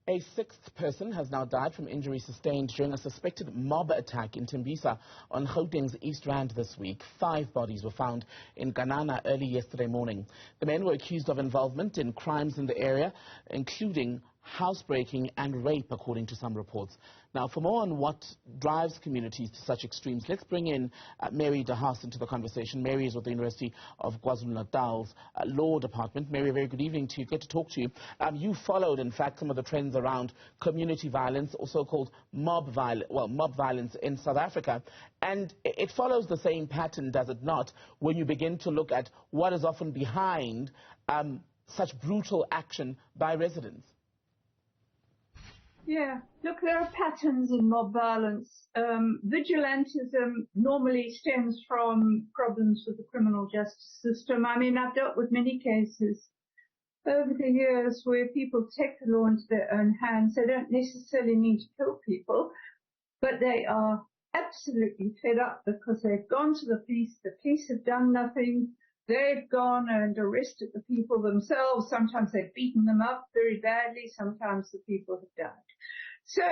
A sixth person has now died from injuries sustained during a suspected mob attack in Tembisa on Gauteng's East Rand this week. 5 bodies were found in Ganana early yesterday morning. The men were accused of involvement in crimes in the area, including housebreaking and rape, according to some reports. Now, for more on what drives communities to such extremes, let's bring in Mary Haas into the conversation. Mary is with the University of KwaZulu-Natal's Law Department. Mary, a very good evening to you. Good to talk to you. You followed, in fact, some of the trends around community violence, also called mob violence in South Africa. And it follows the same pattern, does it not, when you begin to look at what is often behind such brutal action by residents? Yeah, look, there are patterns in mob violence. Vigilantism normally stems from problems with the criminal justice system. I mean, I've dealt with many cases over the years where people take the law into their own hands. They don't necessarily need to kill people, but they are absolutely fed up because they've gone to the police have done nothing. They've gone and arrested the people themselves. Sometimes they've beaten them up very badly. Sometimes the people have died. So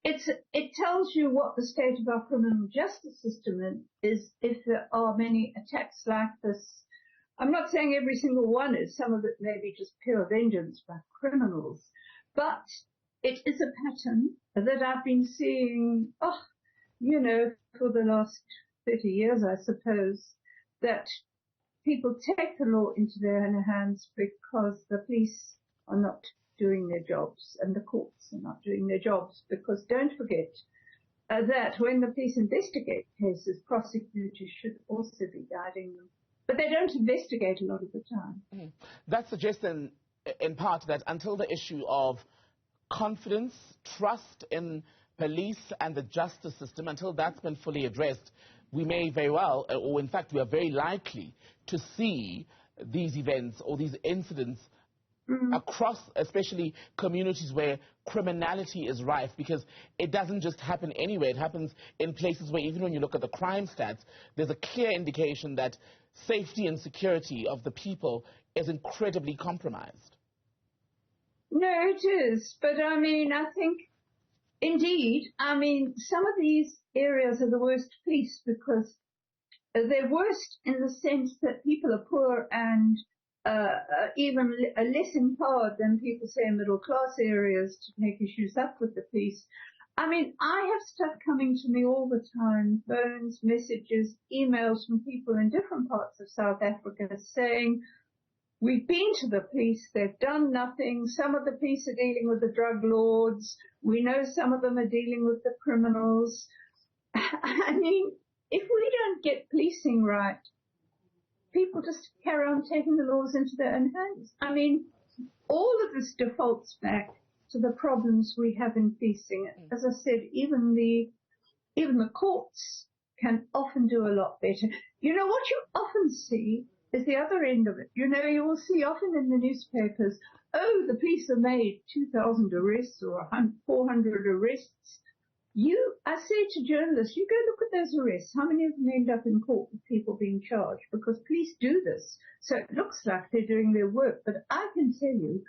it tells you what the state of our criminal justice system is if there are many attacks like this. I'm not saying every single one is. Some of it may be just pure vengeance by criminals. But it is a pattern that I've been seeing, for the last 30 years, I suppose, that people take the law into their own hands because the police are not doing their jobs and the courts are not doing their jobs. Because don't forget that when the police investigate cases, prosecutors should also be guiding them. But they don't investigate a lot of the time. That suggests in part that until the issue of confidence, trust in police and the justice system, until that's been fully addressed, we may very well, or in fact we are very likely to see these events or these incidents across, especially communities where criminality is rife, because it doesn't just happen anywhere. It happens in places where even when you look at the crime stats, there's a clear indication that safety and security of the people is incredibly compromised. No, it is. But I mean, I think, indeed, some of these areas are the worst police because they're worst in the sense that people are poor and even less empowered than people say in middle class areas to take issues up with the police. I mean, I have stuff coming to me all the time, phones, messages, emails from people in different parts of South Africa saying, we've been to the police, they've done nothing. Some of the police are dealing with the drug lords. We know some of them are dealing with the criminals. I mean, if we don't get policing right, people just carry on taking the laws into their own hands. I mean, all of this defaults back to the problems we have in policing. As I said, even the courts can often do a lot better. You know, what you often see is the other end of it. You know, you will see often in the newspapers, oh, the police have made 2,000 arrests or 400 arrests. I say to journalists, you go look at those arrests. How many of them end up in court with people being charged? Because police do this. So it looks like they're doing their work. But I can tell you,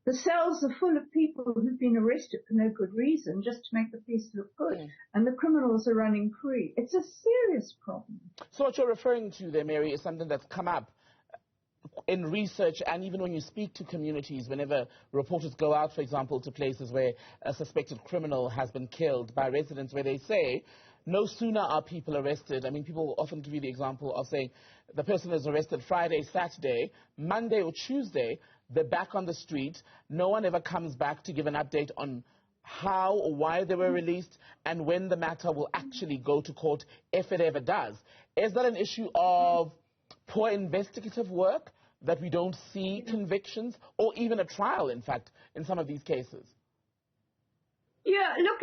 the cells are full of people who've been arrested for no good reason, just to make the police look good. And the criminals are running free. It's a serious problem. So what you're referring to there, Mary, is something that's come up in research, and even when you speak to communities, whenever reporters go out, for example, to places where a suspected criminal has been killed by residents, where they say, no sooner are people arrested. I mean, people often give you the example of saying the person is arrested Friday, Saturday, Monday or Tuesday, they're back on the street. No one ever comes back to give an update on how or why they were released and when the matter will actually go to court, if it ever does. Is that an issue of poor investigative work that we don't see convictions or even a trial, in fact, in some of these cases? Yeah, look,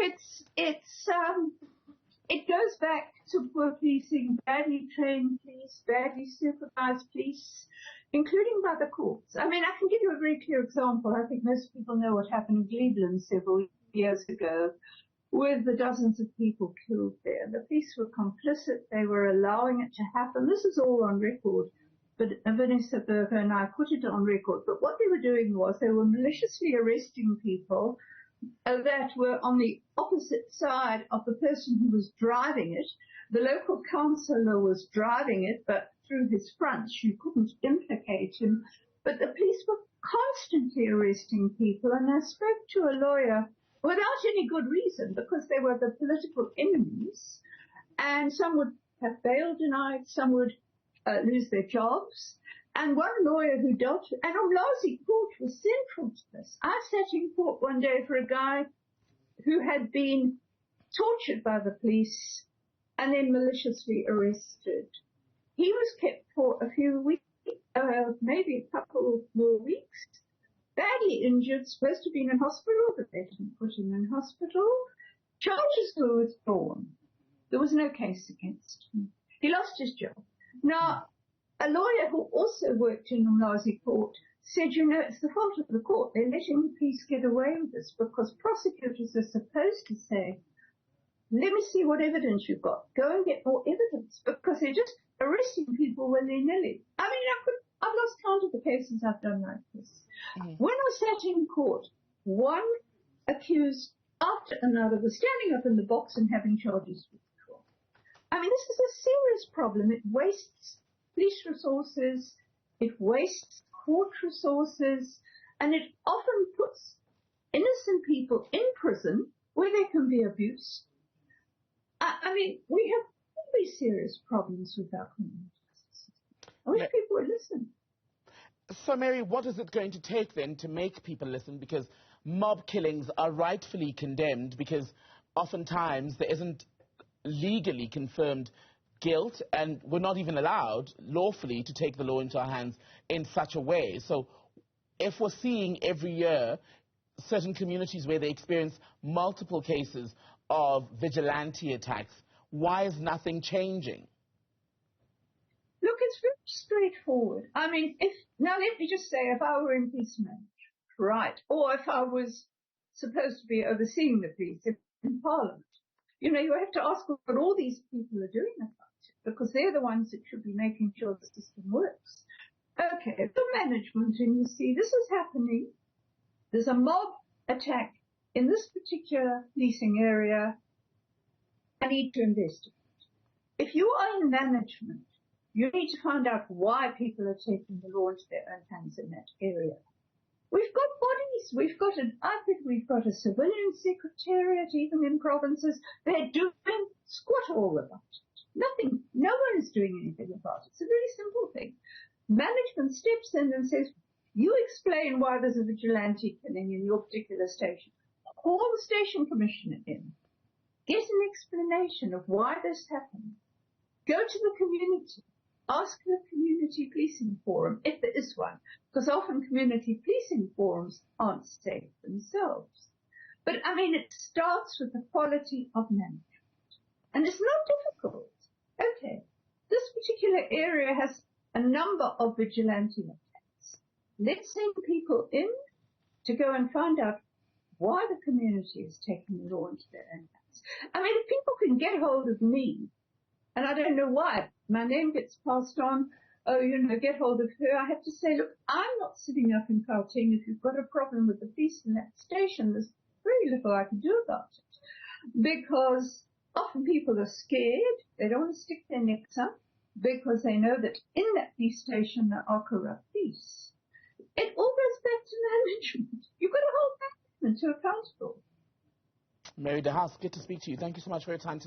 it goes back to poor policing, badly trained police, badly supervised police, including by the courts. I mean, I can give you a very clear example. I think most people know what happened in Cleveland several years ago with the dozens of people killed there. The police were complicit. They were allowing it to happen. This is all on record. Vanessa Berger and I put it on record, but what they were doing was they were maliciously arresting people that were on the opposite side of the person who was driving it. The local councillor was driving it, but through his front you couldn't implicate him. But the police were constantly arresting people, and I spoke to a lawyer without any good reason because they were the political enemies, and some would have bail denied, some would lose their jobs. And one lawyer who dealt, and Umlazi Court was central to this. I sat in court one day for a guy who had been tortured by the police and then maliciously arrested. He was kept for a few weeks, maybe a couple more weeks, badly injured, supposed to be in hospital, but they didn't put him in hospital. Charges were withdrawn. There was no case against him. He lost his job. Now, a lawyer who also worked in Umlazi Court said, you know, it's the fault of the court. They're letting the police get away with this because prosecutors are supposed to say, let me see what evidence you've got. Go and get more evidence, because they're just arresting people willy-nilly. I mean, I've lost count of the cases I've done like this. Mm-hmm. When I sat in court, one accused after another was standing up in the box and having charges withdrawn. I mean, this is a serious problem. It wastes police resources, it wastes court resources, and it often puts innocent people in prison where they can be abused. I mean, we have very serious problems with our criminal justice system. I wish people would listen. So, Mary, what is it going to take then to make people listen? Because mob killings are rightfully condemned because oftentimes there isn't legally confirmed guilt, and we're not even allowed lawfully to take the law into our hands in such a way. So if we're seeing every year certain communities where they experience multiple cases of vigilante attacks, why is nothing changing? Look, it's very straightforward. I mean, now let me just say, if I were in police management, right, or if I was supposed to be overseeing the police in Parliament, you know, you have to ask what all these people are doing about it, because they're the ones that should be making sure the system works. Okay, the management, and you see this is happening. There's a mob attack in this particular policing area. I need to investigate. If you are in management, you need to find out why people are taking the law into their own hands in that area. We've got bodies. I think we've got a civilian secretariat, even in provinces. They're doing squat all about it. Nothing. No one is doing anything about it. It's a very simple thing. Management steps in and says, you explain why there's a vigilante killing in your particular station. Call the station commissioner in. Get an explanation of why this happened. Go to the community. Ask the community policing forum, if there is one, because often community policing forums aren't safe themselves. But, I mean, it starts with the quality of management. And it's not difficult. Okay, this particular area has a number of vigilante attacks. Let's send people in to go and find out why the community is taking the law into their own hands. I mean, if people can get hold of me, and I don't know why, my name gets passed on, oh, you know, get hold of her, I have to say, look, I'm not sitting up in Gauteng. If you've got a problem with the police in that station, there's very little I can do about it. Because often people are scared, they don't want to stick their necks up, because they know that in that police station there are corrupt police. It all goes back to management. You've got to hold management to accountable. Mary Haas, good to speak to you. Thank you so much for your time tonight.